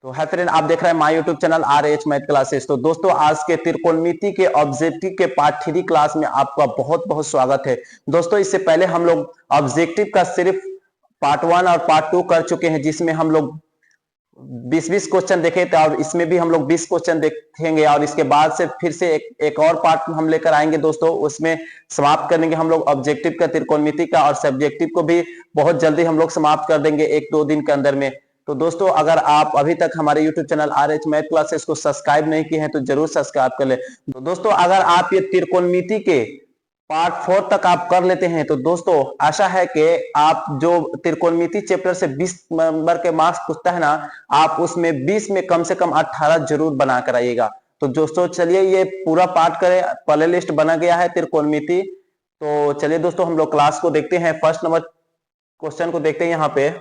तो है फ्रेंड, आप देख रहे हैं my YouTube channel RH math classes. तो दोस्तों, आज के त्रिकोणमिति के ऑब्जेक्टिव के पार्ट 3 क्लास में आपका बहुत बहुत स्वागत है। दोस्तों, इससे पहले हम लोग ऑब्जेक्टिव का सिर्फ पार्ट 1 और पार्ट 2 कर चुके हैं, जिसमें हम लोग 20-20 क्वेश्चन देखे थे और इसमें भी हम लोग 20 क्वेश्चन देखेंगे और इसके बाद से फिर से एक और पार्ट हम लेकर आएंगे दोस्तों। उसमें समाप्त करेंगे हम लोग ऑब्जेक्टिव का, त्रिकोणमिति का, और सब्जेक्टिव को भी बहुत जल्दी हम लोग समाप्त कर देंगे 1-2 दिन के अंदर में। तो दोस्तों, अगर आप अभी तक हमारे YouTube channel RH math classes को सब्सक्राइब नहीं किए हैं तो जरूर सब्सक्राइब कर ले। तो दोस्तों, अगर आप ये त्रिकोणमिति के पार्ट 4 तक आप कर लेते हैं तो दोस्तों आशा है कि आप जो त्रिकोणमिति चैप्टर से 20 नंबर के मार्क्स पूछता है ना, आप उसमें 20 में कम से कम 18 जरूर बना कर आइएगा। तो दोस्तों चलिए ये पूरा पार्ट करें। पहले लिस्ट बना गया है त्रिकोणमिति। तो चलिए दोस्तों, हम लोग क्लास को देखते हैं। फर्स्ट नंबर क्वेश्चन को देखते हैं यहाँ पे।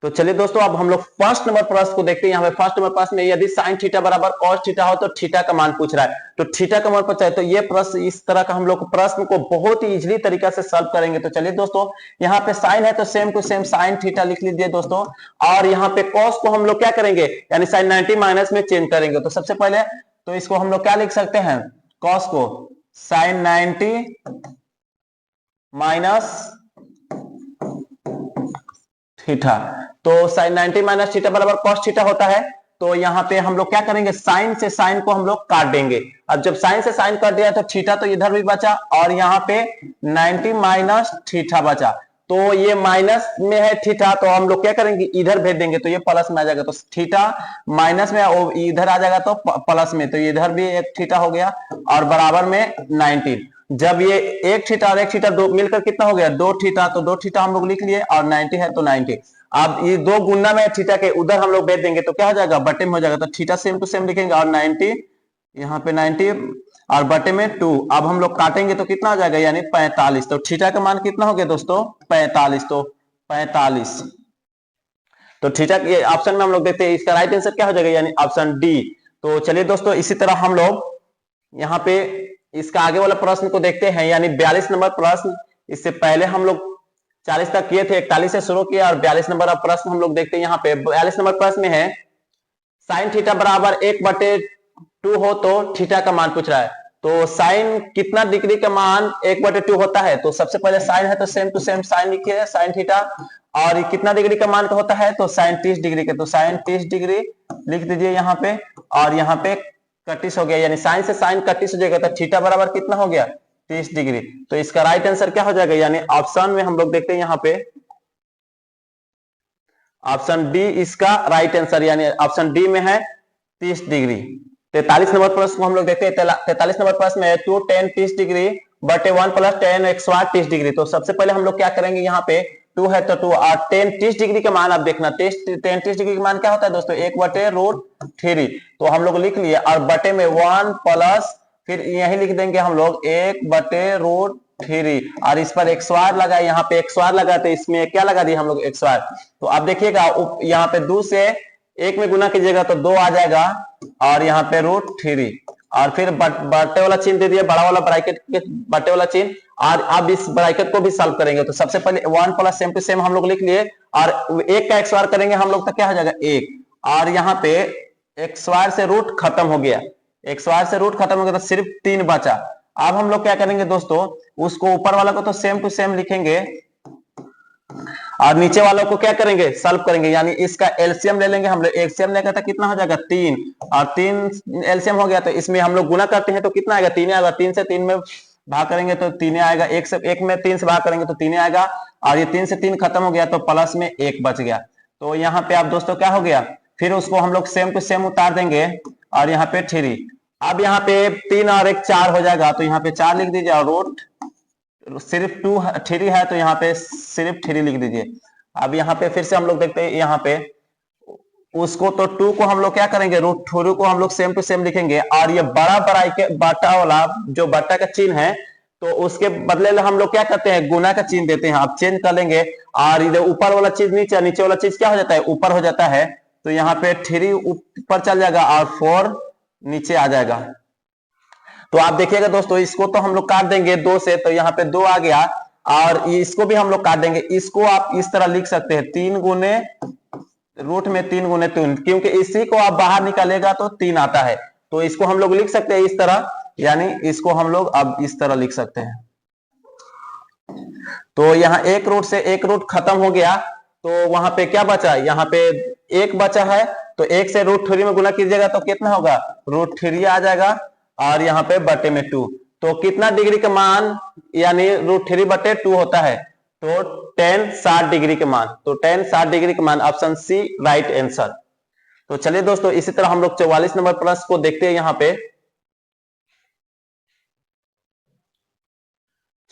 तो चलिए दोस्तों, अब हम लोग फर्स्ट नंबर प्रश्न को देखते हैं। यहाँ पे फर्स्ट नंबर प्रश्न में यदि साइन थीटा बराबर कॉस थीटा हो तो थीटा का मान पूछ रहा है। तो थीटा का मान पूछा है, तो ये प्रश्न इस तरह का हम लोग प्रश्न को बहुत ही इजीली तरीका से सॉल्व करेंगे। तो चलिए दोस्तों, यहाँ पे साइन है तो same to same sign theta लिख लीजिए दोस्तों। और यहाँ पे कॉस को हम लोग क्या करेंगे, यानी साइन 90 माइनस में चेंज करेंगे। तो सबसे पहले तो इसको हम लोग क्या लिख सकते हैं, कॉस को साइन 90 माइनस थीटा। तो साइन 90 माइनस थीटा बराबर कॉस थीटा होता है। तो यहाँ पे हम लोग क्या करेंगे, साइन से साइन को हम लोग काट देंगे। अब जब साइन से साइन काट दिया तो थीटा तो इधर भी बचा और यहाँ पे 90 माइनस थीटा बचा। तो ये माइनस में है थीटा, तो हम लोग क्या करेंगे, इधर भेज देंगे तो ये प्लस में आ जाएगा। तो थीटा माइनस में इधर आ जाएगा तो प्लस में, तो इधर भी एक थीटा हो गया और बराबर में 90। जब ये एक थीटा और एक थीटा दो मिलकर कितना हो गया, 2 थीटा। तो 2 थीटा हम लोग लिख लिए और 90 है तो 90। अब ये दो गुना में थीटा के उधर हम लोग भेज देंगे तो क्या हो जाएगा, बटे में हो जाएगा। तो थीटा सेम टू सेम लिखेंगे और 90 यहाँ पे 90 और बटे में 2। अब हम लोग काटेंगे तो कितना आ जाएगा, यानी 45। तो थीटा का मान कितना हो गया दोस्तों, 45। तो 45 तो थीटा के ऑप्शन में हम लोग देखते हैं, इसका राइट आंसर क्या हो जाएगा, यानी ऑप्शन डी। तो चलिए दोस्तों, इसी तरह हम लोग यहाँ पे इसका आगे वाला प्रश्न को देखते हैं, यानी 42 नंबर प्रश्न। इससे पहले हम लोग 40 तक किए थे, 41 से शुरू किया और 42 नंबर अब प्रश्न हम लोग देखते हैं। यहाँ पे 42 नंबर प्रश्न में है साइन थीटा बराबर 1/2 हो तो थीटा का मान पूछ रहा है। तो साइन कितना डिग्री का मान 1/2 होता है। तो सबसे पहले साइन है तो सेम टू सेम साइन लिखिए, साइन थीटा। और कितना डिग्री का मान का होता है, तो साइन 30 डिग्री का। तो साइन 30 डिग्री लिख दीजिए यहाँ पे और यहाँ पे 31 हो गया, यानी साइन से साइन 31 हो जाएगा। तो थीटा बराबर कितना हो गया, 30 डिग्री। तो इसका राइट आंसर क्या हो जाएगा, यानी ऑप्शन में हम लोग देखते हैं यहाँ पे ऑप्शन डी इसका राइट आंसर, यानी ऑप्शन डी में है 30 डिग्री। 43 नंबर प्रश्न को हम लोग देखते हैं। 43 नंबर प्रश्न में 2 tan 30 डिग्री बटे 1 plus tan x y 30 degree. तो सबसे पहले हम लोग क्या करेंगे, यहाँ पे 2 है तो 2 और tan 30 डिग्री का मान आप देखना, tan 30 डिग्री का मान क्या होता है दोस्तों, 1/√3। तो हम लोग लिख लिए और बटे में 1 प्लस फिर यही लिख देंगे हम लोग 1/√3 और इस पर एक्स वार लगा, यहाँ पे एक्स वार लगा तो इसमें क्या लगा दिए हम लोग, एक्स वार। तो आप देखिएगा यहाँ पे 2 से 1 में गुना कीजिएगा तो 2 आ जाएगा और यहाँ पे √3 और फिर बटे वाला चिन्ह दे दिए, बड़ा वाला ब्रैकेट के बटे वाला चिन्ह। और अब इस ब्रैकेट को भी सॉल्व करेंगे। तो सबसे पहले 1 प्लस सेम टू सेम हम लोग लिख लिए और 1 का एक्स वार करेंगे हम लोग तो क्या हो जाएगा 1 और यहाँ पे एक्स वार से रूट खत्म हो गया, एक्स वार से रूट खत्म हो गया तो सिर्फ 3 बचा। अब हम लोग क्या करेंगे दोस्तों, उसको ऊपर वाला को तो सेम टू सेम लिखेंगे और नीचे वालों को क्या करेंगे, सॉल्व करेंगे। यानी इसका एलसीएम ले लेंगे हम लोग। एलसीएम लेकर तो कितना हो जाएगा 3 और 3 एलसीएम हो गया तो इसमें हम लोग गुना करते हैं तो कितना आएगा, 3 आएगा। 3 से 3 में भाग करेंगे तो 3 आएगा, 1 में 3 से भाग करेंगे तो 3 आएगा और ये 3 से 3 खत्म हो गया तो प्लस में 1 बच गया। तो यहाँ पे आप दोस्तों क्या हो गया, फिर उसको हम लोग सेम टू सेम उतार देंगे और यहाँ पे 3। अब यहाँ पे 3 और 1 4 हो जाएगा तो यहाँ पे 4 लिख दीजिए और रूट सिर्फ 3 है तो यहाँ पे सिर्फ 3 लिख दीजिए। अब यहाँ पे फिर से हम लोग देखते हैं, यहाँ पे उसको तो 2 को हम लोग क्या करेंगे, √2 को हम लोग सेम टू सेम लिखेंगे और ये बड़ा बटा वाला जो बटा का चिन्ह है तो उसके बदले हम लोग क्या करते हैं, गुना का चिन्ह देते हैं। आप चेंज कर लेंगे और इधर ऊपर वाला चीज नीचे, नीचे वाला चीज क्या हो जाता है, ऊपर हो जाता है। तो यहाँ पे 3 ऊपर चल जाएगा और 4 नीचे आ जाएगा। तो आप देखिएगा दोस्तों, इसको तो हम लोग काट देंगे 2 से, तो यहाँ पे 2 आ गया और इसको भी हम लोग काट देंगे। इसको आप इस तरह लिख सकते हैं 3 गुने रूट में 3 गुने 3, क्योंकि इसी को आप बाहर निकालेगा तो 3 आता है। तो इसको हम लोग लिख सकते हैं इस तरह, यानी इसको हम लोग अब इस तरह लिख सकते हैं। तो यहाँ एक रूट से एक रूट खत्म हो गया, तो वहां पे क्या बचा, यहाँ पे एक बचा है। तो एक से √3 में गुना कीजिएगा तो कितना होगा, √3 आ जाएगा, और यहाँ पे बटे में 2। तो कितना डिग्री का मान यानी √3 बटे 2 होता है, तो tan 60 डिग्री के मान। तो tan 60 डिग्री के मान ऑप्शन सी राइट आंसर। तो चलिए दोस्तों, इसी तरह हम लोग 44 नंबर प्रश्न को देखते हैं। यहाँ पे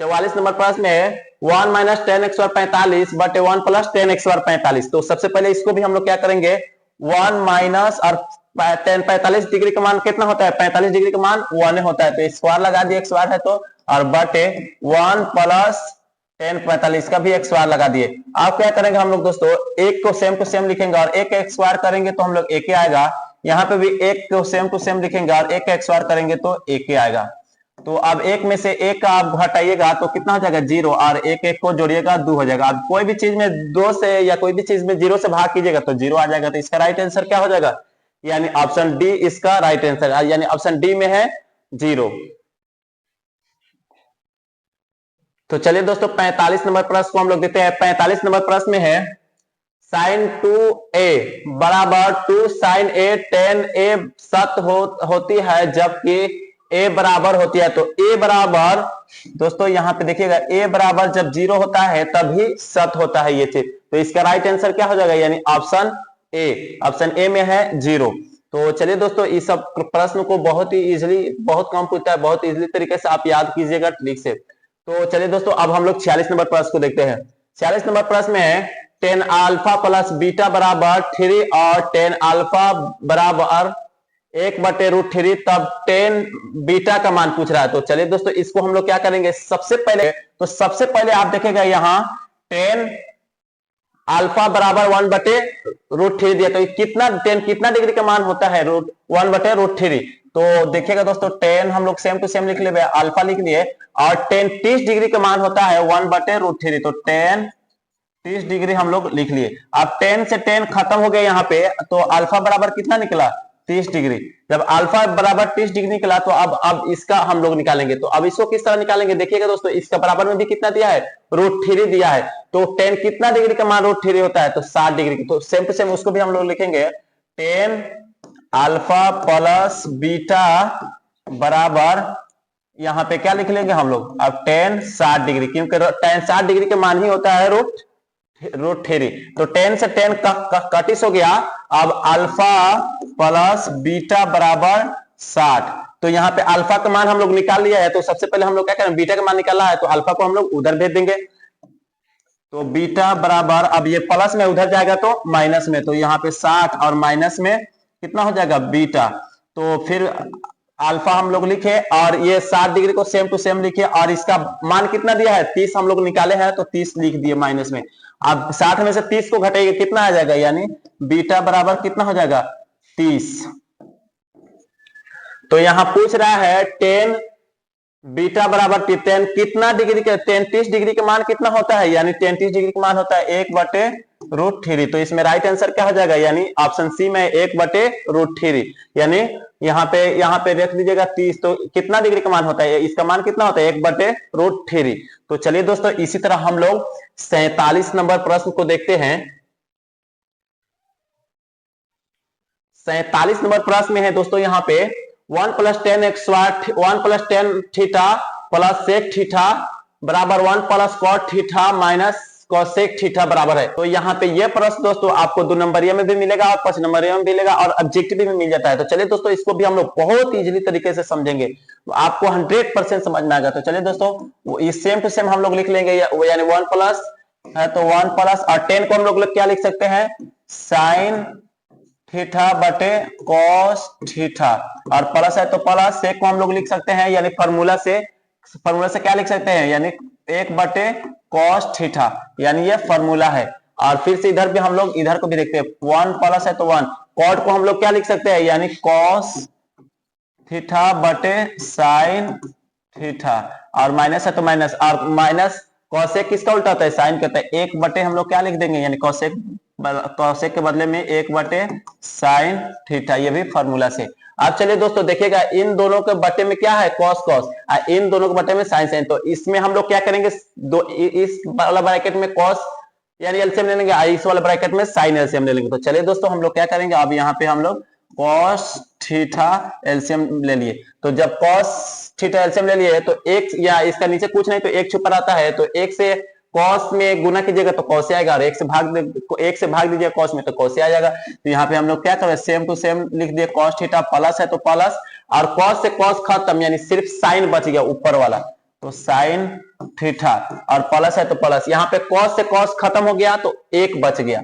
44 नंबर प्रश्न में 1 माइनस 10x² 45 बटे 1 प्लस 10x² 45। तो सबसे पहले इसको भी हम लोग क्या करेंगे, 1 माइनस और 45 डिग्री का मान कितना होता है, 45 डिग्री का मान 1 होता है, तो स्क्वायर लगा दिए, x² है तो, और बटे 1 प्लस 10 45 का भी x² लगा दिए। आप क्या करेंगे हम लोग दोस्तों, एक को सेम टू सेम लिखेंगे और एक x² करेंगे तो हम लोग एक आएगा। यहाँ पे भी एक को सेम टू सेम लिखेंगे और एक x² करेंगे तो एक आएगा। तो अब एक में से एक का आप घटाइएगा तो कितना हो जाएगा, 0, और एक एक को जोड़िएगा 2 हो जाएगा। अब कोई भी चीज में 2 से या कोई भी चीज में 0 से भाग कीजिएगा तो 0 आ जाएगा। तो इसका राइट आंसर क्या हो जाएगा, यानी ऑप्शन डी इसका राइट आंसर, यानी ऑप्शन डी में है 0। तो चलिए दोस्तों 45 नंबर प्रश्न को हम लोग देते हैं। 45 नंबर प्रश्न में है sin 2a बराबर 2 sin a tan a सत्य होती है जबकि a बराबर होती है। तो a बराबर दोस्तों यहाँ पे देखिएगा, a बराबर जब 0 होता है तभी सत्य होता है ये चीज। तो इसका राइट आंसर क्या हो जाएगा, यानी ऑप्शन ए, ऑप्शन ए में है 0। तो चलिए दोस्तों, इस सब प्रश्न को बहुत ही इजीली, बहुत कम पूछता है, बहुत इजीली तरीके से आप याद कीजिएगा ट्रिक से। तो चलिए दोस्तों, अब हम लोग 46 नंबर प्रश्न को देखते हैं। 46 नंबर प्रश्न में है tan अल्फा प्लस बीटा बराबर 3 और tan अल्फा बराबर 1 बटे √3, तब tan बीटा का मान पूछ रहा है। तो चलिए दोस्तों, इसको हम लोग क्या करेंगे, सबसे पहले आप देखेगा यहाँ tan अल्फा बराबर 1 बटे √3 दिया, तो कितना tan कितना डिग्री का मान होता है, 1 बटे √3। तो देखिएगा दोस्तों, tan हम लोग सेम टू सेम लिख ले, अल्फा लिख लिए, और tan 30 डिग्री का मान होता है 1 बटे √3। तो tan 30 डिग्री हम लोग लिख लिए। अब tan से tan खत्म हो गया यहाँ पे, तो अल्फा बराबर कितना निकला, 30 डिग्री। जब अल्फा बराबर 30 डिग्री निकला तो अब इसका हम लोग निकालेंगे। तो अब इसको किस तरह निकालेंगे, देखिएगा दोस्तों, इसका बराबर में भी कितना दिया है, √3 दिया है। तो tan कितना डिग्री का मान √3 होता है, तो 60 डिग्री। तो सेम टू सेम उसको भी हम लोग लिखेंगे, tan अल्फा प्लस बीटा बराबर, यहाँ पे क्या लिख लेंगे हम लोग, अब tan 60 डिग्री, क्योंकि tan 60 डिग्री के मान ही होता है √3। तो tan से tan कटिस हो गया। अब अल्फा प्लस बीटा बराबर 60। तो यहाँ पे अल्फा का मान हम लोग निकाल लिया है, तो सबसे पहले हम लोग क्या करें, बीटा का मान निकाला है तो अल्फा को हम लोग उधर भेज देंगे। तो बीटा बराबर, अब ये प्लस में उधर जाएगा तो माइनस में, तो यहाँ पे 60 और माइनस में कितना हो जाएगा, बीटा। तो फिर अल्फा हम लोग लिखे, और ये 60 डिग्री को सेम टू सेम लिखे, और इसका मान कितना दिया है, 30 हम लोग निकाले हैं, तो 30 लिख दिए माइनस में। अब 60 में से 30 को घटाइए, कितना आ जाएगा, यानी बीटा बराबर कितना हो जाएगा, 30। तो यहां पूछ रहा है tan बीटा बराबर tan कितना डिग्री के, tan 30 डिग्री का मान कितना होता है, यानी tan 30 डिग्री का मान होता है 1 बटे √3। तो इसमें राइट आंसर क्या हो जाएगा, यानी ऑप्शन सी में 1 बटे √3, यानी यहाँ पे रख दीजिएगा 30। तो कितना डिग्री का मान होता है, इसका मान कितना होता है, 1 बटे √3। तो चलिए दोस्तों, इसी तरह हम लोग 47 नंबर प्रश्न को देखते हैं। 47 नंबर प्रश्न में है दोस्तों, यहाँ पे 1 plus 10 theta plus sec theta बराबर 1 plus cot theta minus cosec theta बराबर है। तो यहाँ पे ये प्रश्न दोस्तों आपको 2 नंबरिया में भी मिलेगा और 5 नंबरिया में भी मिलेगा और ऑब्जेक्टिव में मिल जाता है। तो चलिए दोस्तों, इसको भी हम लोग बहुत इजीली तरीके से समझेंगे, तो आपको 100% समझ में आएगा। तो चलिए दोस्तों, इस सेम टू सेम हम लोग लिख लेंगे, यानी 1 प्लस है तो 1 प्लस, और 10 को हम लोग क्या लिख सकते हैं, साइन थीटा बटे कॉस थीटा, और प्लस है तो प्लस, सेक को हम लोग लिख सकते हैं, यानी फॉर्मूला से क्या लिख सकते हैं, यानी 1 बटे कॉस थीटा, यानी ये फॉर्मूला है। और फिर से इधर भी हम लोग इधर को भी देखते हैं, 1 प्लस है तो 1, कॉट को हम लोग क्या लिख सकते हैं, यानी कॉस थीटा बटे साइन थीटा, और माइनस है तो माइनस, और माइनस कॉसेक किसका उल्टा होता है, साइन का होता है। 1/, हम लोग क्या लिख देंगे, यानी कॉसेक के बदले में 1/sin थीटा, ये भी फॉर्मूला से। अब चलिए दोस्तों देखिएगा, इन दोनों के बटे में क्या है, कॉस कॉस, इन दोनों के बटे में साइन साइन। तो इसमें हम लोग क्या करेंगे, इस वाला ब्रैकेट में कॉस यानी एलसीएम ले लेंगे, इस वाले ब्रैकेट में साइन एलसीएम ले लेंगे। तो चलिए दोस्तों हम लोग क्या करेंगे, अब यहाँ पे हम लोग कॉस थीटा एलसीएम ले लिए। तो जब कॉस थीटा एलसीएम ले लिए तो एक या इसका नीचे कुछ नहीं तो एक छुपा रहता है, तो एक से कॉस में गुना कीजिएगा तो कॉस से आएगा, और एक से भाग दीजिएगा कॉस में तो कॉस से आ जाएगा। तो यहाँ पे हम लोग क्या करें, सेम टू सेम लिख दिए, कॉस थीटा प्लस है तो प्लस, और कॉस से कॉस खत्म, यानी सिर्फ साइन बच गया ऊपर वाला, तो साइन थीटा, और प्लस है तो प्लस। यहाँ पे कॉस से कॉस खत्म हो गया तो एक बच गया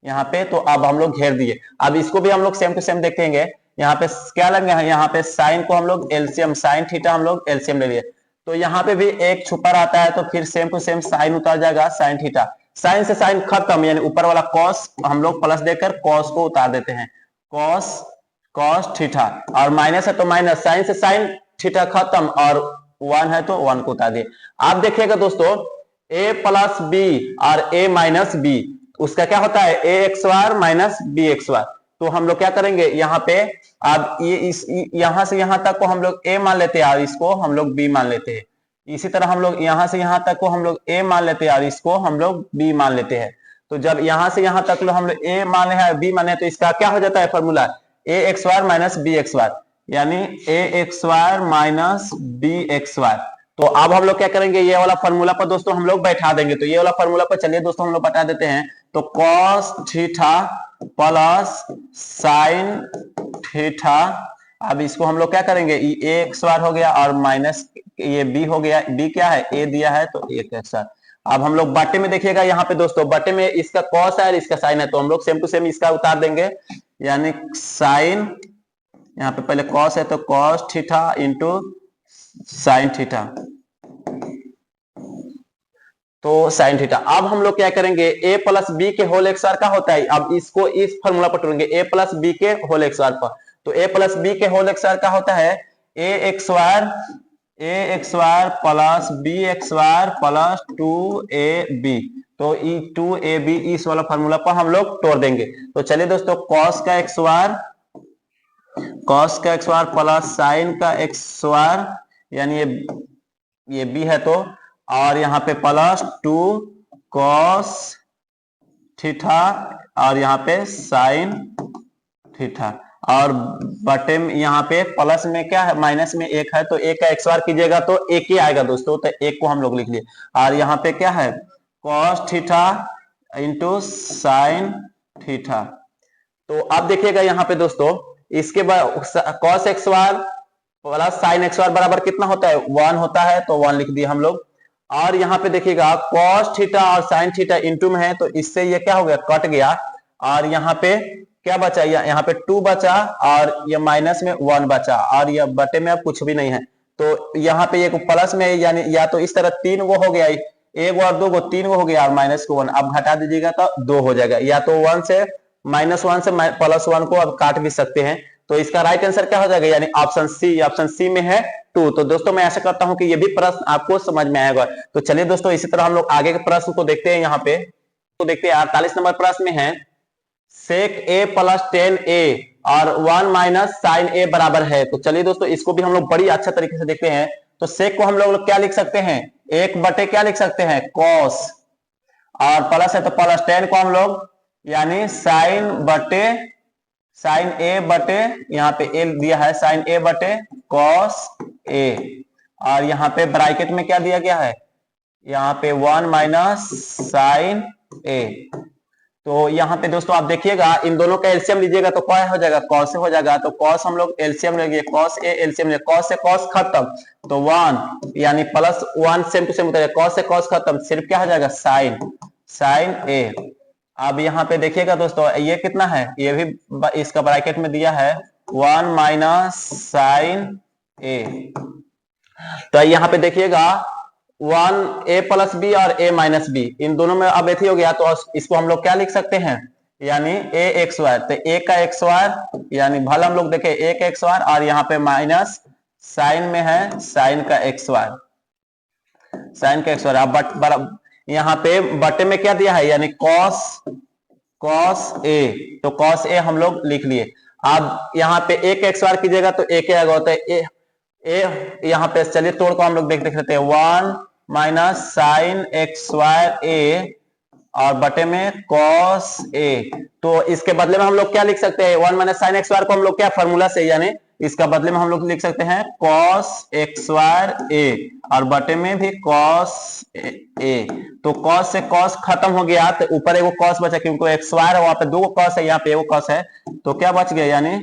यहाँ पे, तो अब हम लोग घेर दिए। अब इसको भी हम लोग सेम टू सेम देखेंगे, यहाँ पे क्या लग गया है, यहाँ पे साइन को हम लोग एलसीएम, साइन थीटा हम लोग एलसीएम ले लिए, तो यहाँ पे भी एक छुपा रहता है, तो फिर सेम टू सेम साइन उतार जाएगा, साइन थीटा, साइन से साइन खत्म, यानी ऊपर वाला कॉस हम लोग प्लस देकर कॉस को उतार देते हैं, कॉस कॉस थीटा, और माइनस है तो माइनस, साइन से साइन थीटा खत्म, और 1 है तो 1 को उतार दिए। आप देखिएगा दोस्तों, a प्लस बी और a माइनस बी, उसका क्या होता है, a x bar minus B x bar. तो हम लोग क्या करेंगे यहाँ पे, अब ये इस यहां से यहां तक को हम लोग a मान लेते हैं और इसको हम लोग b मान लेते हैं। इसी तरह हम लोग यहां से यहां तक को हम लोग a मान लेते हैं और इसको हम लोग b मान लेते हैं। तो जब यहां से यहां तक हम लोग a माने हैं b माने, तो इसका क्या हो जाता है formula, a x bar minus B x bar, यानी a x bar minus B x bar. तो अब हम लोग क्या करेंगे, ये वाला फॉर्मूला पर दोस्तों हम लोग बैठा देंगे। तो ये वाला फॉर्मूला पर चलिए दोस्तों हम लोग बता देते हैं। तो cos theta plus sine theta, अब इसको हम लोग क्या करेंगे, ये एक्स वार हो गया और माइनस ये बी हो गया, बी क्या है, ए दिया है तो एक एक्स वार। अब हम लोग बटे में देखिएगा, यहाँ पे दोस्तों बटे में इसका कॉस है और इसका साइन है, तो हम लोग सेम टू सेम इसका उतार देंगे, यानी साइन, यहाँ पे पहले कॉस है तो cos theta into sine theta, तो साइन थीटा। अब हम लोग क्या करेंगे, a प्लस बी के होल एक्स वार का होता है, अब इसको इस फॉर्मूला पर टूरेंगे, a प्लस बी के होल एक्स वार पर। तो a प्लस बी के होल एक्स वार का होता है a x war plus B x war plus 2ab, तो 2ab इस वाला फॉर्मूला पर हम लोग तोड़ देंगे। तो चलिए दोस्तों, कॉस का एक्स वार प्लस साइन का एक्स वार, यानी ये b है, तो और यहाँ पे प्लस 2 कॉस थीटा और यहाँ पे साइन थीटा, और बटे में यहाँ पे प्लस में क्या है, माइनस में एक है, तो एक का एक्स वार कीजिएगा तो एक ही आएगा दोस्तों, तो एक को हम लोग लिख लिए, और यहाँ पे क्या है, cos theta into sine theta. तो अब देखिएगा यहाँ पे दोस्तों, इसके बाद कॉस एक्स वार प्लस साइन एक्स वार बराबर कितना होता है, 1 होता है, तो 1 लिख दिए हम लोग। और यहाँ पे देखिएगा कॉस थीटा और साइन थीटा इंटू में है, तो इससे ये क्या हो गया, कट गया, और यहाँ पे क्या बचा, यहाँ पे 2 बचा, और ये माइनस में 1 बचा, और ये बटे में अब कुछ भी नहीं है। तो यहाँ पे एक प्लस में, यानी या तो इस तरह 3 वो हो गया, 1 और 2 3 वो हो गया, और माइनस को 1 अब घटा दीजिएगा तो 2 हो जाएगा, या तो 1 से -1 से +1 को अब काट भी सकते हैं। तो इसका राइट आंसर क्या हो जाएगा, यानी ऑप्शन सी में है 2। तो दोस्तों मैं आशा करता हूं कि ये भी प्रश्न आपको समझ में आएगा। तो चलिए दोस्तों, इसी तरह हम लोग आगे के प्रश्न को देखते हैं। यहाँ पे तो देखते हैं 48 नंबर प्रश्न में है, सेक a प्लस 10a और 1 माइनस साइन a बराबर है। तो चलिए दोस्तों, इसको भी हम लोग बड़ी अच्छा तरीके से देखते हैं। तो सेक को हम लोग क्या लिख सकते हैं, 1/, क्या लिख सकते हैं, कॉस, और प्लस है तो प्लस 10 को हम लोग यानी साइन a बटे, यहाँ पे a दिया है, साइन a बटे कॉस a, और यहाँ पे ब्रैकेट में क्या दिया गया है, यहाँ पे 1 माइनस साइन a। तो यहाँ पे दोस्तों आप देखिएगा, इन दोनों का एलसीएम लीजिएगा तो क्या हो जाएगा, कॉस से हो जाएगा। तो कॉस हम लोग एलसीएम लेंगे, कॉस a एलसीएम ले, कॉस से कॉस खत्म, तो 1 यानी +1 सेम टू सेम होता है, कॉस से कॉस खत्म, सिर्फ क्या हो जाएगा, साइन a। अब यहाँ पे देखिएगा दोस्तों, ये कितना है, ये भी इसका ब्रैकेट में दिया है 1 माइनस साइन a। तो यहाँ पे देखिएगा 1 a प्लस बी और a माइनस बी, इन दोनों में अब ऐसे हो गया, तो इसको हम लोग क्या लिख सकते हैं, यानी a एक्स वार, तो a का एक्स वार, यानी भले हम लोग देखें a का एक्स वार, और यहाँ पे माइनस साइन में है साइन का एक्स वार। साइन का एक्स वायर। अब यहाँ पे बटे में क्या दिया है, यानी कॉस ए, तो कॉस ए हम लोग लिख लिए। अब यहाँ पे एक एक्स वायर कीजिएगा तो एक आएगा, होता है ए यहाँ पे। चलिए तोड़ को हम लोग देख लेते हैं, 1 माइनस साइन एक्स वायर ए और बटे में कॉस ए। तो इसके बदले में हम लोग क्या लिख सकते हैं, 1 माइनस साइन एक्स वायर को हम लोग क्या फॉर्मूला से, यानी इसका बदले में हम लोग लिख सकते हैं कॉस एक्स वायर ए और बटे में भी कॉस ए। तो कॉस से कॉस खत्म हो गया, तो ऊपर एगो कॉस बचा, क्योंकि एक्स वायर है वहां पे दो कॉस है, यहाँ पे एगो कॉस है, तो क्या बच गया, यानी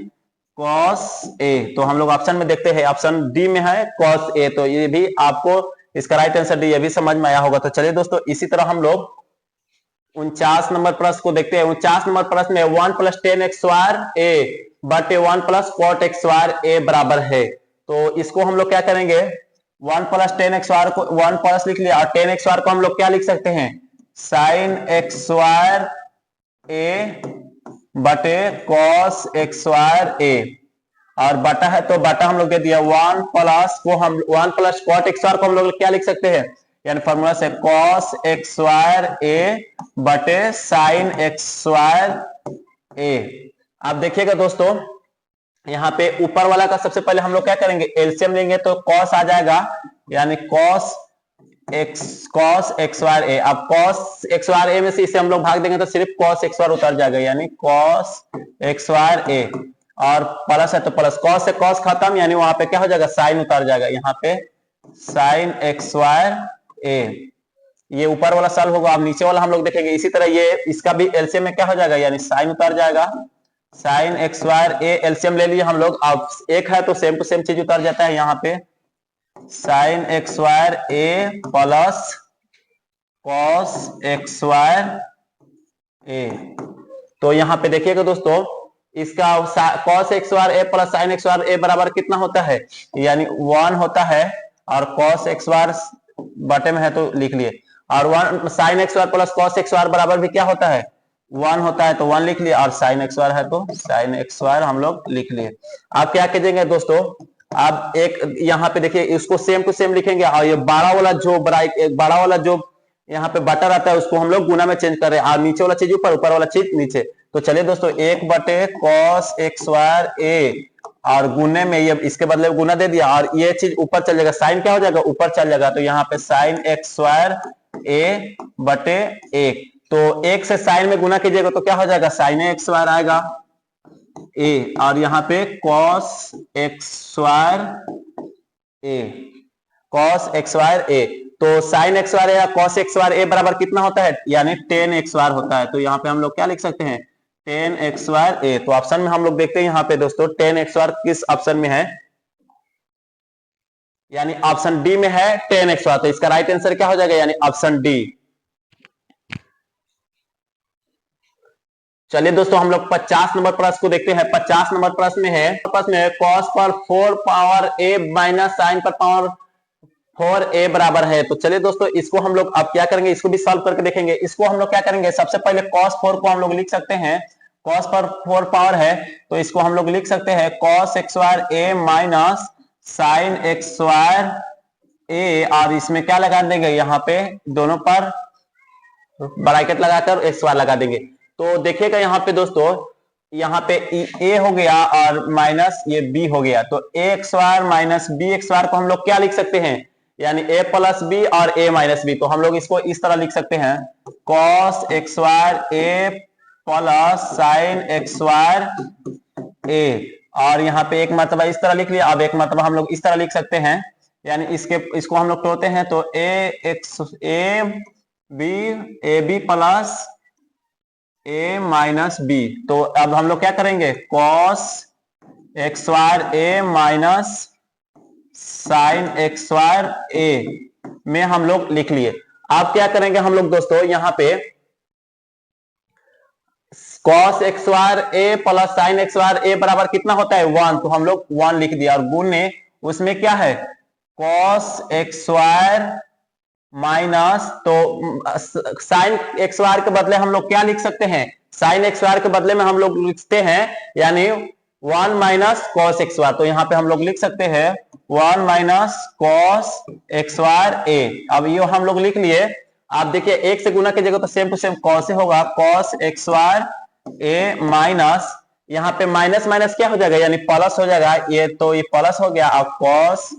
कॉस ए। तो हम लोग ऑप्शन में देखते हैं, ऑप्शन डी में है कॉस ए। तो ये भी आपको इसका राइट आंसर डी, ये भी समझ में आया होगा। तो चलिए दोस्तों, इसी तरह हम लोग 49 नंबर प्रश्न को देखते हैं। 49 नंबर प्रश्न में 1 प्लस टेन एक्स वायर ए बटे 1 प्लस कॉट एक्स वायर ए बराबर है। तो इसको हम लोग क्या करेंगे, 1 प्लस टेन एक्स वायर को 1 प्लस लिख लिया, और टेन एक्स वायर को हम लोग क्या लिख सकते हैं, साइन एक्स वायर ए बटे कॉस एक्स वायर ए, और बटा है तो बटा हम लोग दे दिया 1 प्लस कॉट एक्स वायर को हम लोग क्या लिख सकते हैं, यानी फॉर्मूला से कॉस एक्स वायर ए बटे साइन एक्स वायर ए। आप देखिएगा दोस्तों, यहाँ पे ऊपर वाला का सबसे पहले हम लोग क्या करेंगे, एलसीएम लेंगे, तो कॉस आ जाएगा, यानी कॉस एक्स वायर ए। अब कॉस एक्स वायर ए में से इसे हम लोग भाग देंगे तो सिर्फ कॉस एक्स वायर उतर जाएगा, यानी कॉस एक्स वायर ए, और प्लस है तो प्लस, कॉस से कॉस खत्म, यानी वहां पे क्या हो जाएगा, साइन उतर जाएगा, यहाँ पे साइन एक्स वायर ए। ये ऊपर वाला सॉल्व होगा। अब नीचे वाला हम लोग देखेंगे इसी तरह, ये इसका भी एलसीएम में क्या हो जाएगा, यानी साइन उतर जाएगा, sine x wire A LCM ले लिए हम लोग। अब एक है तो सेम टू सेम चीज उतर जाता है, यहाँ पे साइन एक्स वायर ए प्लस कॉस एक्स वायर ए। तो यहाँ पे देखिएगा दोस्तों, इसका कॉस एक्स वायर ए प्लस साइन एक्स वायर ए बराबर कितना होता है, यानी 1 होता है, और कॉस एक्स वायर बटे में है तो लिख लिए, और 1 sine x wire plus cos x wire बराबर भी क्या होता है, 1 होता है, तो 1 लिख लिया, और साइन एक्स वायर है तो साइन एक्स वायर हम लोग लिख लिए। आप क्या कीजिएंगे दोस्तों, आप एक यहाँ पे देखिए, इसको सेम टू सेम लिखेंगे, और ये बड़ा वाला जो यहाँ पे बटा रहता है उसको हम लोग गुना में चेंज कर रहे हैं, और नीचे वाला चीज ऊपर, ऊपर वाला चीज नीचे। तो चलिए दोस्तों, 1 बटे कॉस एक्स वायर ए, और गुने में ये इसके बदले गुना दे दिया, और ये चीज ऊपर चल जाएगा, साइन क्या हो जाएगा, ऊपर चल जाएगा, तो यहाँ पे साइन एक्स वायर ए बटे 1। तो 1 से साइन में गुना कीजिएगा तो क्या हो जाएगा, साइन एक्स वायर आएगा ए, और यहाँ पे कॉस एक्स वायर ए, कॉस एक्स वायर ए। तो साइन एक्स वायर या कॉस एक्स वायर ए बराबर कितना होता है, यानी टेन एक्स वायर होता है। तो यहाँ पे हम लोग क्या लिख सकते हैं, टेन एक्स वायर ए। तो ऑप्शन में हम लोग देखते हैं यहाँ पे दोस्तों, टेन एक्स वायर किस ऑप्शन में है, यानी ऑप्शन डी में है टेन एक्स वायर। तो इसका राइट आंसर क्या हो जाएगा, यानी ऑप्शन डी। चलिए दोस्तों, हम लोग 50 नंबर प्रश्न को देखते हैं। 50 नंबर प्रश्न में है कॉस पर 4 पावर ए माइनस साइन पर पावर 4 ए बराबर है। तो चलिए दोस्तों, इसको हम लोग अब क्या करेंगे, इसको भी सॉल्व करके देखेंगे। इसको हम लोग क्या करेंगे, सबसे पहले cos 4 को हम लोग लिख सकते हैं, cos पर 4 पावर है तो इसको हम लोग लिख सकते हैं cos एक्स वायर ए माइनस साइन एक्स वायर ए, और इसमें क्या लगा देंगे, यहाँ पे दोनों पर ब्रैकेट लगाकर एक्स वायर लगा देंगे। तो देखिएगा यहाँ पे दोस्तों, यहाँ पे ए हो गया और माइनस ये बी हो गया, तो ए एक्स वायर माइनस बी एक्स वायर को हम लोग क्या लिख सकते हैं, यानी ए प्लस बी और ए माइनस बी। तो हम लोग इसको इस तरह लिख सकते हैं, कॉस एक्स वायर ए प्लस साइन एक्स वायर ए, और यहाँ पे एक मरतबा इस तरह लिख लिया। अब एक मरतबा हम लोग इस तरह लिख सकते हैं, यानी इसको हम लोग तोड़ते हैं तो A B plus A minus B. तो अब हम लोग क्या करेंगे, कॉस एक्स वायर ए माइनस साइन एक्स वायर ए में हम लोग लिख लिए। अब क्या करेंगे हम लोग दोस्तों, यहाँ पे कॉस एक्स वायर ए प्लस साइन एक्स वायर ए बराबर कितना होता है, 1, तो हम लोग 1 लिख दिया, और गुणे उसमें क्या है, कॉस एक्स वायर माइनस, तो साइन एक्स वायर के बदले हम लोग क्या लिख सकते हैं, साइन एक्स वायर के बदले में हम लोग लिखते हैं, यानी 1 माइनस कॉस एक्स वायर। तो यहाँ पे हम लोग लिख सकते हैं 1 माइनस कॉस एक्स स्क्वायर ए। अब ये हम लोग लिख लिए। आप देखिए एक से गुना कीजिएगा तो सेम टू सेम कॉस से होगा, कॉस एक्स स्क्वायर ए माइनस, यहाँ पे माइनस माइनस क्या हो जाएगा यानी प्लस हो जाएगा, ये तो ये प्लस हो गया। अब कॉस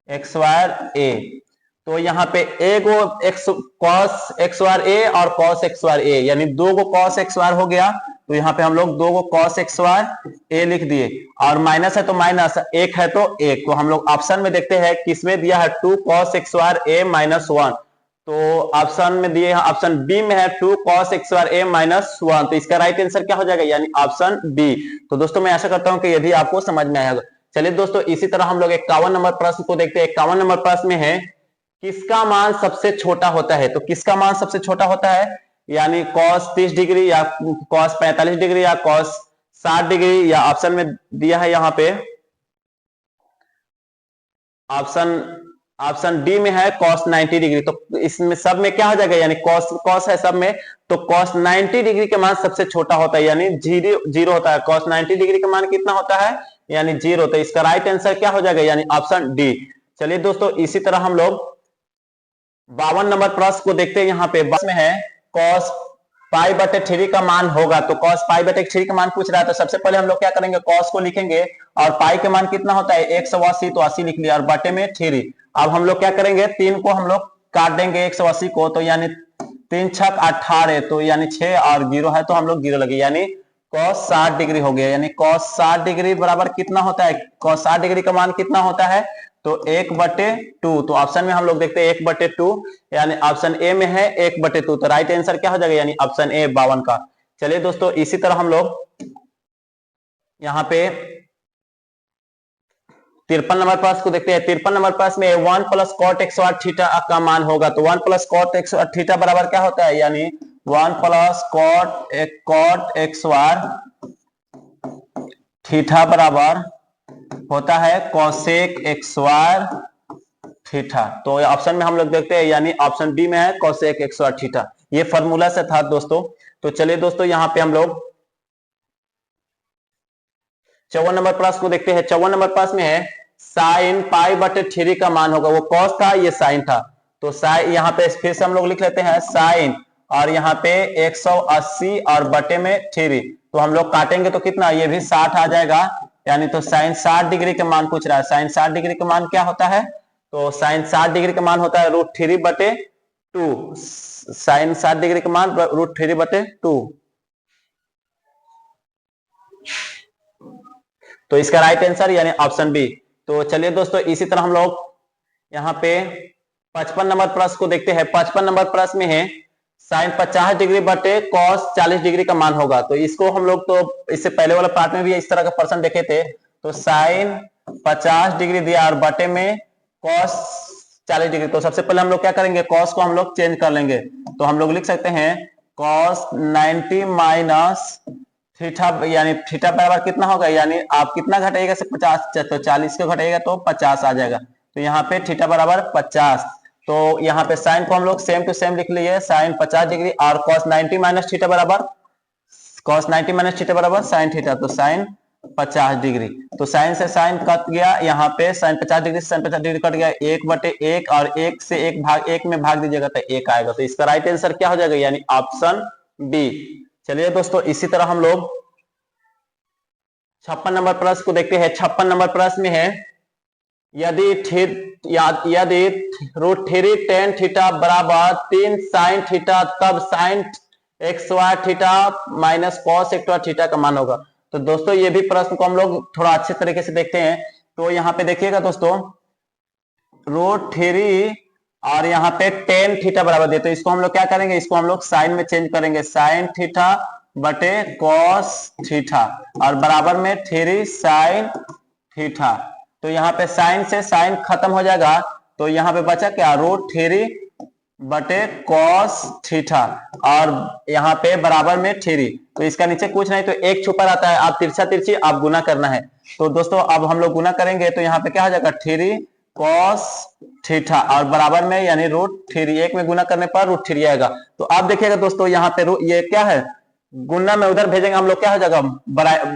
एक्स स्क्वायर ए, तो यहाँ पे एक वो एक्स कॉस एक्स स्क्वायर ए और कॉस एक्स स्क्वायर ए, यानी दो गो कॉस एक्स स्क्वायर हो गया। तो यहाँ पे हम लोग दो गो कॉस एक्स स्क्वायर ए लिख दिए, और माइनस है तो माइनस, एक है तो एक। तो हम लोग ऑप्शन में देखते हैं किसमें दिया है 2 cos एक्स स्क्वायर ए माइनस 1, तो ऑप्शन में दिए हैं, ऑप्शन बी में है 2 cos एक्स स्क्वायर ए माइनस 1। तो इसका राइट आंसर क्या हो जाएगा यानी ऑप्शन बी। तो दोस्तों मैं आशा करता हूं कि यदि आपको समझ में आया होगा। चलिए दोस्तों इसी तरह हम लोग 51 नंबर प्रश्न को देखते हैं। 51 नंबर प्रश्न में है किसका मान सबसे छोटा होता है। तो किसका मान सबसे छोटा होता है यानी cos 30 डिग्री या cos 45 डिग्री या cos 60 डिग्री, या ऑप्शन में दिया है यहाँ पे ऑप्शन डी में है cos 90 डिग्री। तो इसमें सब में क्या हो जाएगा यानी cos है सब में, तो cos 90 डिग्री का मान सबसे छोटा होता है यानी जीरो होता है। cos 90 डिग्री का मान कितना होता है यानी 0 होता है। इसका राइट आंसर क्या हो जाएगा यानी ऑप्शन डी। चलिए दोस्तों इसी तरह हम लोग 52 नंबर प्रश्न को देखते हैं। यहाँ पे बस में है cos पाई बटे 3 का मान होगा। तो cos पाई बटे 3 का मान पूछ रहा है, तो सबसे पहले हम लोग क्या करेंगे cos को लिखेंगे, और पाई के मान कितना होता है 180, तो 80 लिख लिया, और बटे में 3। अब हम लोग क्या करेंगे 3 को हम लोग काट देंगे 180 को, तो यानी 3 छक 18, तो यानी 6 और 0 है तो हम लोग 0 लगे, यानी cos 60 डिग्री हो गया। यानी cos 60 डिग्री बराबर कितना होता है, cos 60 डिग्री का मान कितना होता है तो 1/2। तो ऑप्शन में हम लोग देखते हैं 1/2, यानी ऑप्शन ए में है 1/2। तो राइट आंसर क्या हो जाएगा यानी ऑप्शन ए 52 का। चलिए दोस्तों इसी तरह हम लोग यहाँ पे 53 नंबर प्रश्न को देखते हैं। 53 नंबर प्रश्न में 1 plus cot square theta का मान होगा। तो 1 plus cot square theta बराबर क्या होता है यानी 1 plus cot square theta बराबर होता है कोसेक एक्स स्क्वायर थीटा। तो ऑप्शन में हम लोग देखते हैं यानी ऑप्शन डी में है कोसेक एक्स स्क्वायर थीटा। ये फॉर्मूला से था दोस्तों। तो चलिए दोस्तों यहाँ पे हम लोग 54 नंबर प्रश्न को देखते हैं। 54 नंबर प्रश्न में है साइन पाई बटे 3 का मान होगा। वो कॉस था ये साइन था, तो साइन यहाँ पे फिर से हम लोग लिख लेते हैं साइन, और यहाँ पे 180 और बटे में 3। तो हम लोग काटेंगे तो कितना, ये भी 60 आ जाएगा, यानी तो साइन 60 डिग्री का मान पूछ रहा है। साइन 60 डिग्री का मान क्या होता है, तो साइन 60 डिग्री का मान होता है √3/2। साइन 60 डिग्री का मान √3/2। तो इसका राइट आंसर यानी ऑप्शन बी। तो चलिए दोस्तों इसी तरह हम लोग यहाँ पे 55 नंबर प्रश्न को देखते हैं। 55 नंबर प्रश्न में है साइन 50 डिग्री बटे कॉस 40 डिग्री का मान होगा। तो इसको हम लोग तो इससे पहले वाला पार्ट में भी इस तरह का प्रश्न देखे थे। तो साइन 50 डिग्री दिया और बटे में कॉस 40 डिग्री। तो सबसे पहले हम लोग क्या करेंगे, कॉस को हम लोग चेंज कर लेंगे। तो हम लोग लिख सकते हैं कॉस 90 माइनस थीटा, यानी थीटा बराबर कितना होगा, यानी आप कितना घटाइएगा से 50, तो 40 को घटाइएगा तो 50 आ जाएगा। तो यहाँ पे थीटा बराबर 50। तो यहाँ पे साइन को हम लोग सेम टू सेम लिख लिए, साइन 50 डिग्री, और कॉस 90 माइनस थीटा बराबर साइन थीटा। तो साइन 50 डिग्री, तो साइन से साइन कट गया, यहाँ पे साइन 50 डिग्री से साइन 50 डिग्री कट गया, 1/1, और 1 से 1 में भाग दीजिएगा तो 1 आएगा। तो इसका राइट आंसर क्या हो जाएगा यानी ऑप्शन बी। चलिए दोस्तों इसी तरह हम लोग 56 नंबर प्रश्न को देखते हैं। 56 नंबर प्रश्न में है यदि √3 tan थीटा बराबर 3 sin थीटा, तब sin x square theta minus cos x square theta का मान होगा। तो दोस्तों ये भी प्रश्न को हम लोग थोड़ा अच्छे तरीके से देखते हैं। तो यहाँ पे देखिएगा दोस्तों √3 और यहाँ पे tan थीटा बराबर दे, तो इसको हम लोग क्या करेंगे, इसको हम लोग साइन में चेंज करेंगे, साइन थीटा बटे कॉस थीटा, और बराबर में 3 sin थीटा। तो यहाँ पे साइन से साइन खत्म हो जाएगा, तो यहाँ पे बचा क्या √3 बटे कॉस थीटा, और यहाँ पे बराबर में 3। तो इसका नीचे कुछ नहीं तो एक छुपा रहता है, आप तिरछा तिरछी आप गुना करना है। तो दोस्तों अब हम लोग गुना करेंगे तो यहाँ पे क्या हो जाएगा 3 cos थीटा, और बराबर में यानी √3, एक में गुना करने पर √3 आएगा। तो आप देखिएगा दोस्तों यहाँ पे ये क्या है, गुना में उधर भेजेंगे हम लोग क्या हो जाएगा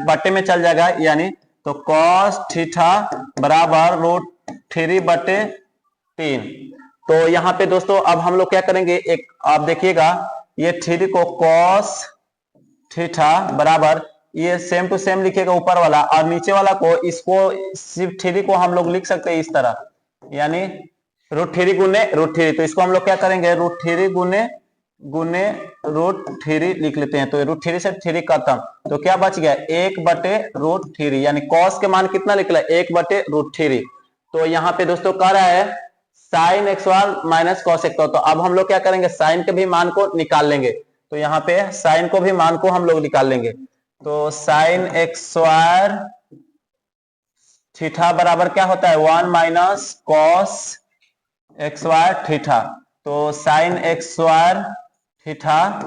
बटे में चल जाएगा, यानी तो cos थीटा बराबर 3/3। तो यहाँ पे दोस्तों अब हम लोग क्या करेंगे, एक आप देखिएगा ये 3 को कॉस थीटा बराबर, ये सेम टू सेम लिखेगा ऊपर वाला, और नीचे वाला को इसको सिर्फ 3 को हम लोग लिख सकते हैं इस तरह, यानी √3 गुने √3। तो इसको हम लोग क्या करेंगे, √3 गुने गुने √3 लिख लेते हैं। तो √3 से 3 खत्म, तो क्या बच गया 1/√3, यानी कॉस के मान कितना निकला 1/√3। तो यहाँ पे दोस्तों कह रहा है sine x bar minus cos x bar. तो अब हम लोग क्या करेंगे, साइन के भी मान को निकाल लेंगे। तो यहाँ पे साइन को भी मान को हम लोग निकाल लेंगे। तो साइन एक्स स्क्वायर थीटा बराबर क्या होता है 1 minus cos x square theta. तो साइन एक्स स्क्वायर थीटा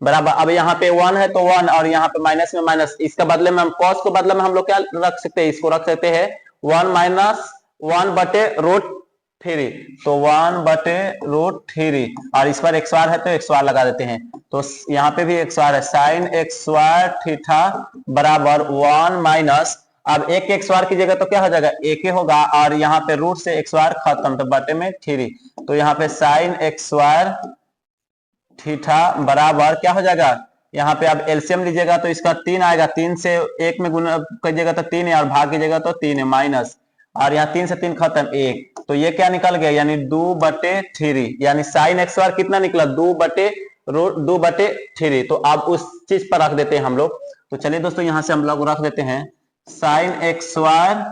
बराबर, अब यहाँ पे 1 है तो 1, और यहाँ पे माइनस में माइनस, इसका बदले में हम कॉस को बदले में हम लोग क्या रख सकते हैं, इसको रख सकते हैं 1 माइनस 1/√3। तो 1/√3, और इस पर एक्स वार है तो एक्स वार लगा देते हैं। तो यहाँ पे भी एक्स वार है, साइन एक्स स्क्वायर थीटा बराबर 1 माइनस, अब एक एक्स वार की जगह तो क्या हो जाएगा एक ही होगा, और यहाँ पे रूट से एक्स वार खत्म, तो बटे में 3। तो यहाँ पे साइन एक्स स्क्वायर थीटा बराबर क्या हो जाएगा, यहाँ पे आप एलसीएम लीजिएगा तो इसका 3 आएगा, 3 से 1 में गुना कीजिएगा तो 3 है, और भाग कीजिएगा तो 3 है, माइनस, और यहाँ 3 से 3 खत्म 1। तो ये क्या निकल गया, यानी 2/3, यानी साइन एक्स वार कितना निकला 2/3। तो अब उस चीज पर रख देते हैं हम लोग। तो चलिए दोस्तों यहाँ से हम लोग रख देते हैं साइन एक्स वार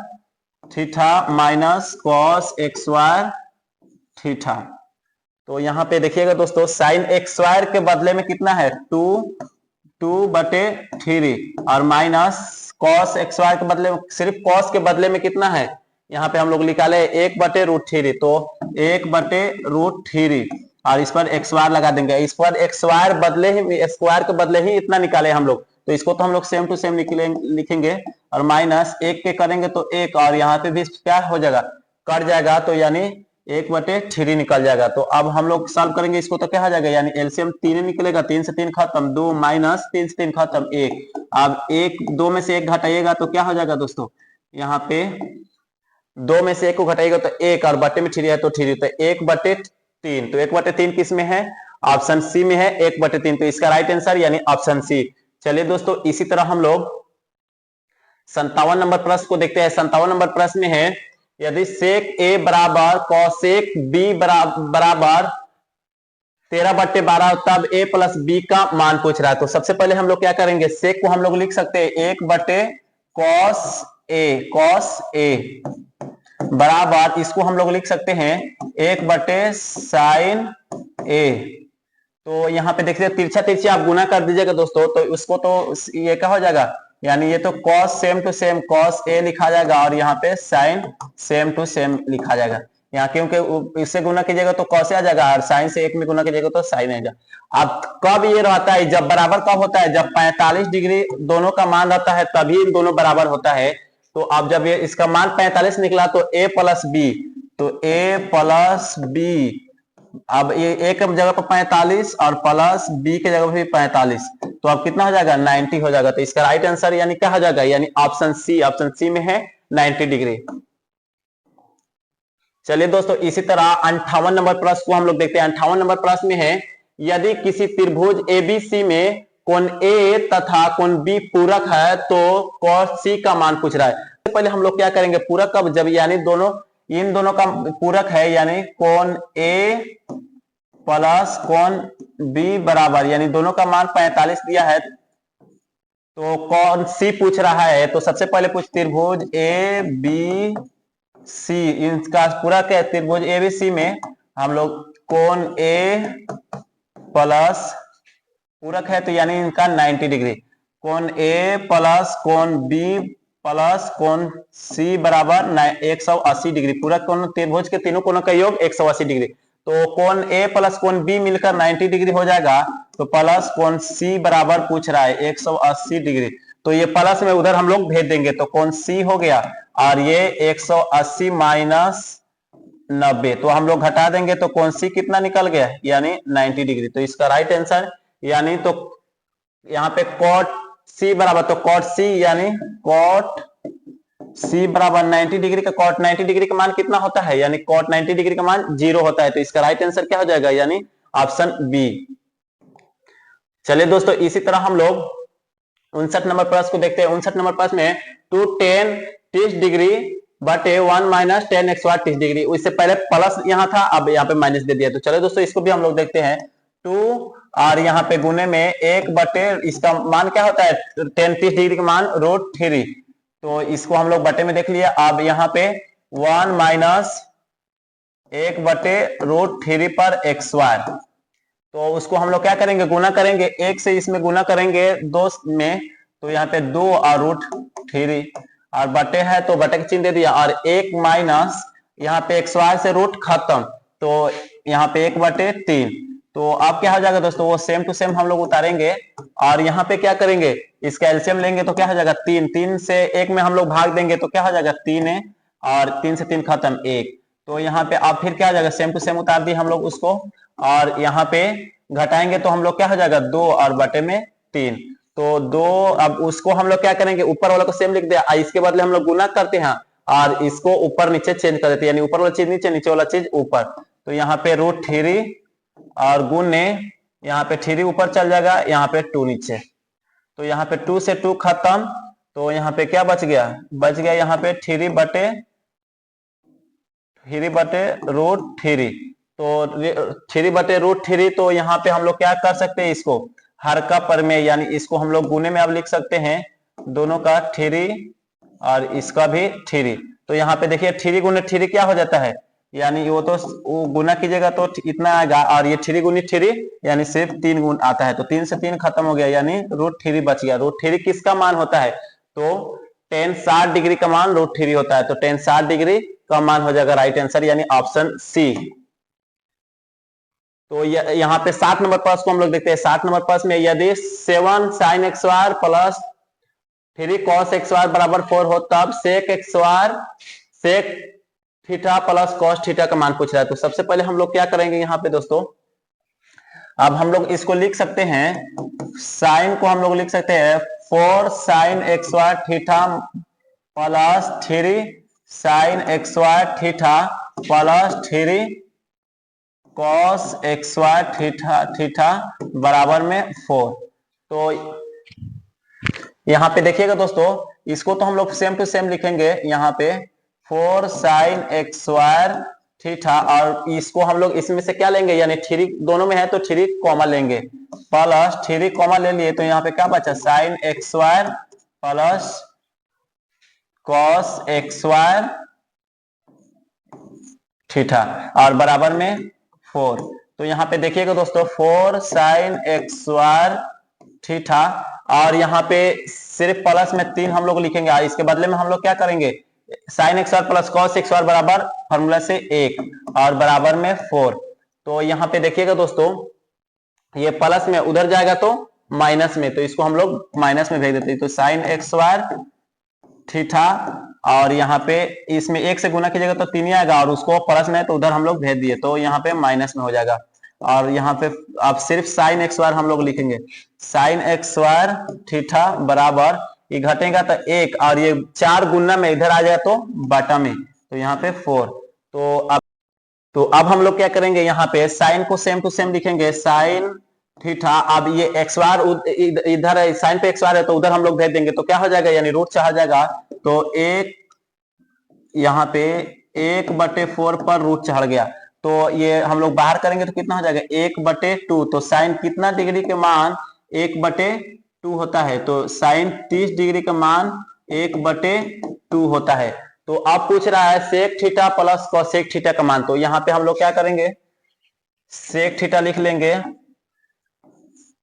थीटा माइनस कॉस एक्स वार थीटा। तो यहाँ पे देखिएगा दोस्तों साइन एक्स स्क्वायर के बदले में कितना है 2/3, और माइनस कॉस एक्स स्क्वायर के बदले में, सिर्फ कॉस के बदले में कितना है, यहाँ पे हम लोग निकाले 1/√3। तो 1/√3, और इस पर एक्स स्क्वायर लगा देंगे, इस पर एक्स स्क्वायर बदले ही, स्क्वायर के बदले ही इतना निकाले हम लोग, तो इसको तो हम लोग सेम टू सेम लिखेंगे, और माइनस 1 के करेंगे तो 1, और यहाँ पे भी क्या हो जाएगा कट जाएगा, तो यानी 1/3 निकल जाएगा। तो अब हम लोग सॉल्व करेंगे इसको, तो क्या हो जाएगा, यानी एलसीएम 3 निकलेगा, 3 से 3 खत्म 2, माइनस 3 से 3 खत्म 1। अब 1 2 में से 1 घटाइएगा तो क्या हो जाएगा दोस्तों, यहाँ पे 2 में से 1 को घटाइएगा तो 1, और बटे में 3 है तो 3, तो 1/3। तो 1/3 किस में है, ऑप्शन सी में है 1/3। तो इसका राइट आंसर यानी ऑप्शन सी। चलिए दोस्तों इसी तरह हम लोग 57 नंबर प्रश्न को देखते हैं। 57 नंबर प्रश्न में है यदि सेक ए बराबर कॉसेक बी बराबर 13/12, तब a प्लस बी का मान पूछ रहा है। तो सबसे पहले हम लोग क्या करेंगे, सेक को हम लोग लिख सकते हैं 1/cos a बराबर, इसको हम लोग लिख सकते हैं 1/sin a। तो यहाँ पे देखिए तिरछा तिरछा आप गुना कर दीजिएगा दोस्तों, तो उसको तो ये क्या हो जाएगा, यानी ये तो cos same to same cos a लिखा जाएगा, और यहाँ पे sin सेम टू सेम लिखा जाएगा। यहाँ क्योंकि इससे गुना कीजिएगा तो cos आ जाएगा, और sin से 1 में गुना कीजिएगा तो sin आएगा। अब कब ये रहता है, जब बराबर कब होता है, जब 45 डिग्री दोनों का मान रहता है तभी इन दोनों बराबर होता है। तो अब जब ये इसका मान 45 निकला तो a प्लस बी, तो a प्लस बी, अब ये a के जगह पर 45 और प्लस b के जगह पर भी 45, तो अब कितना हो जाएगा 90 हो जाएगा। तो इसका राइट आंसर यानी क्या हो जाएगा, यानी ऑप्शन सी में है 90 डिग्री। चलिए दोस्तों इसी तरह 58 नंबर प्रश्न को हम लोग देखते हैं। 58 नंबर प्रश्न में है यदि किसी त्रिभुज एबीसी में कोण ए तथा कोण बी पूरक है तो cos सी का मान पूछ रहा है। पहले हम लोग क्या करेंगे, पूरक कब, जब यानी दोनों इन दोनों का पूरक है, यानी कोण ए प्लस कोण बी बराबर, यानी दोनों का मान 45 दिया है तो कोण सी पूछ रहा है। तो सबसे पहले पूछ त्रिभुज ए बी सी, इनका पूरक है त्रिभुज ए बी सी में हम लोग कोण ए प्लस पूरक है तो यानी इनका 90 डिग्री, कोण ए प्लस कोण बी प्लस कोण सी बराबर 180 डिग्री। पूरक कोण त्रिभुज के तीनों कोणों का योग 180 डिग्री। तो कोण ए प्लस कोण बी मिलकर 90 डिग्री हो जाएगा, तो प्लस कोण सी बराबर पूछ रहा है 180 डिग्री। तो ये प्लस में उधर हम लोग भेज देंगे, तो कोण सी हो गया, और ये 180 माइनस 90, तो हम लोग घटा देंगे तो कोण सी कितना निकल गया, यानी 90 डिग्री। तो इसका राइट आंसर यानी तो यहाँ पे कॉट सी बराबर, तो कॉट सी यानी कॉट सी बराबर 90 डिग्री का कॉट 90 डिग्री का मान कितना होता है, यानी कॉट 90 डिग्री का मान 0 होता है। तो इसका राइट आंसर क्या हो जाएगा, यानी ऑप्शन बी। चलिए दोस्तों, इसी तरह हम लोग 59 नंबर प्रश्न को देखते हैं। 59 नंबर प्रश्न में 2 10 30 डिग्री बटे 1 माइनस 10 एक्स वाट 30 डिग्री। इससे पहले प्लस यहाँ था, अब यहाँ पे माइनस दे दिया। तो चलो दोस्तों, इसको भी हम लोग देखते हैं। 2 और यहाँ पे गुने में 1 बटे इसका मान क्या होता है, 10 30 डिग्री का मान रूट 3। तो इसको हम लोग बटे में देख लिया। अब यहाँ पे 1 माइनस 1 बटे रूट 3 पर एक्स वाट, तो उसको हम लोग क्या करेंगे, गुना करेंगे। 1 से इसमें गुना करेंगे 2 में, तो यहाँ पे 2 और रूट 3 और बटे है तो बटे का चिन्ह दे दिया। और 1 माइनस यहाँ पे एक्स वाई से रूट खत्म, तो यहाँ पे 1 बटे 3। तो अब क्या हो जाएगा दोस्तों, वो सेम टू सेम हम लोग उतारेंगे और यहाँ पे क्या करेंगे, इसका एलसीएम लेंगे तो क्या हो जाएगा 3। 3 से 1 में हम लोग भाग देंगे तो क्या हो जाएगा 3 है, और 3 से 3 खत्म 1। तो यहाँ पे अब फिर क्या हो जाएगा, सेम टू सेम उतार दिए हम लोग उसको, और यहाँ पे घटाएंगे तो हम लोग क्या हो जाएगा 2 और बटे में 3। तो 2, अब उसको हम लोग क्या करेंगे, ऊपर वाला को सेम लिख दिया, इसके बदले हम लोग गुना करते हैं और इसको ऊपर नीचे चेंज कर देते हैं, यानी ऊपर वाला चीज नीचे, नीचे वाला चीज ऊपर। तो यहाँ पे रूट 3 और गुने यहाँ पे 3 ऊपर चल जाएगा, यहाँ पे 2 नीचे। तो यहाँ पे 2 से 2 खत्म, तो यहाँ पे क्या बच गया, बच गया यहाँ पे 3 बटे रूट 3। तो 3 बटे रूट 3, तो यहाँ पे हम लोग क्या कर सकते हैं, इसको हर का परमेय, यानी इसको हम लोग गुने में अब लिख सकते हैं, दोनों का 3 और इसका भी 3। तो यहाँ पे देखिए 3 गुने 3 क्या हो जाता है, यानी वो तो वो गुना कीजिएगा तो इतना आएगा, और ये 3 गुनी 3 यानी सिर्फ 3 गुण आता है। तो 3 से 3 खत्म हो गया, यानी रूट 3 बच गया। रूट 3 किसका मान होता है, तो tan 60 डिग्री का मान रूट 3 होता है। तो tan 60 डिग्री का मान हो जाएगा राइट आंसर, यानी ऑप्शन सी। तो यहाँ पे 7 नंबर प्रश्न को हम लोग देखते हैं। 7 नंबर प्रश्न में यदि 7 sin x वार प्लस 3 cos x वार बराबर 4 हो, तब sec x वार sec theta plus cos theta का मान पूछ रहा है। तो सबसे पहले हम लोग क्या करेंगे यहाँ पे दोस्तों, अब हम लोग इसको लिख सकते हैं, साइन को हम लोग लिख सकते हैं 4 sin x bar theta plus 3 sin x bar theta plus 3 cos x y theta बराबर में 4। तो यहाँ पे देखिएगा दोस्तों, इसको तो हम लोग सेम टू सेम लिखेंगे, यहाँ पे 4 sin x वाई थीटा, और इसको हम लोग इसमें से क्या लेंगे, यानी 3 दोनों में है तो 3 कॉमा लेंगे, प्लस 3 कॉमा ले लिए, तो यहाँ पे क्या बचा sin x y plus cos x y theta और बराबर में 4। तो यहाँ पे देखिएगा दोस्तों 4 sin x वार थीटा, और यहाँ पे सिर्फ प्लस में 3 हम लोग लिखेंगे, और इसके बदले में हम लोग क्या करेंगे, sin x वार प्लस cos x वार बराबर फॉर्मूला से 1 और बराबर में 4। तो यहाँ पे देखिएगा दोस्तों, ये प्लस में उधर जाएगा तो माइनस में, तो इसको हम लोग माइनस में भेज देते हैं। तो sin x वार थीटा, और यहाँ पे इसमें 1 से गुना कीजिएगा तो 3 ही आएगा, और उसको प्लस में तो उधर हम लोग भेज दिए, तो यहाँ पे माइनस में हो जाएगा। और यहाँ पे अब सिर्फ साइन एक्स वार हम लोग लिखेंगे, साइन एक्स वार थीटा बराबर, ये घटेगा तो 1, और ये 4 गुना में इधर आ जाए तो बटा में, तो यहाँ पे 4। तो अब हम लोग क्या करेंगे, यहाँ पे साइन को सेम टू सेम लिखेंगे, साइन थीटा। अब ये एक्स वार इधर है, साइन पे एक्स वार है तो उधर हम लोग भेज देंगे, तो क्या हो जाएगा, यानी रूट चढ़ जाएगा, तो 1 यहाँ पे 1/4 पर रूट चढ़ गया। तो ये हम लोग बाहर करेंगे तो कितना हो जाएगा 1/2। तो साइन कितना डिग्री के मान 1/2 होता है, तो साइन 30 डिग्री का मान 1/2 होता है। तो अब पूछ रहा है sec theta plus cosec theta का मान, तो यहाँ पे हम लोग क्या करेंगे, सेक थीटा लिख लेंगे,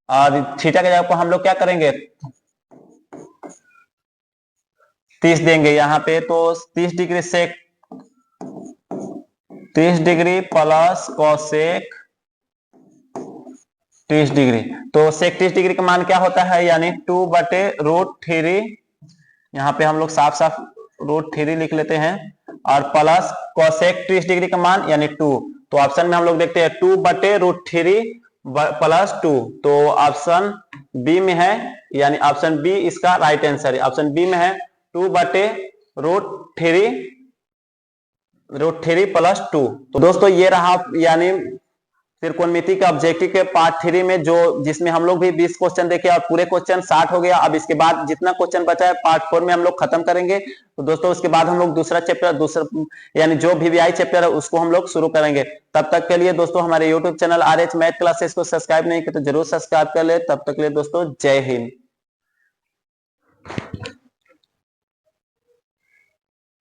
और थीटा के जगह पर हम लोग क्या करेंगे 30 देंगे यहाँ पे, तो 30 डिग्री सेक 30 डिग्री प्लस कोसेक 30 डिग्री। तो सेक 30 डिग्री का मान क्या होता है, यानी 2/√3। यहाँ पे हम लोग साफ साफ √3 लिख लेते हैं, और प्लस कोसेक 30 डिग्री का मान यानी 2। तो ऑप्शन में हम लोग देखते हैं 2/√3 प्लस 2, तो ऑप्शन बी में है, यानी ऑप्शन बी इसका राइट आंसर है। ऑप्शन बी में है 2/√3 √3 प्लस 2। तो दोस्तों ये रहा यानी त्रिकोणमिति का ऑब्जेक्टिव के पार्ट 3 में, जो जिसमें हम लोग भी 20 क्वेश्चन देखे और पूरे क्वेश्चन 60 हो गया। अब इसके बाद जितना क्वेश्चन बचा है पार्ट 4 में हम लोग खत्म करेंगे। तो दोस्तों उसके बाद हम लोग दूसरा यानी जो VVI चैप्टर है उसको हम लोग शुरू करेंगे। तब तक के लिए दोस्तों हमारे YouTube channel RH math classes को सब्सक्राइब नहीं किया तो जरूर सब्सक्राइब कर ले। तब तक के लिए दोस्तों जय हिंद।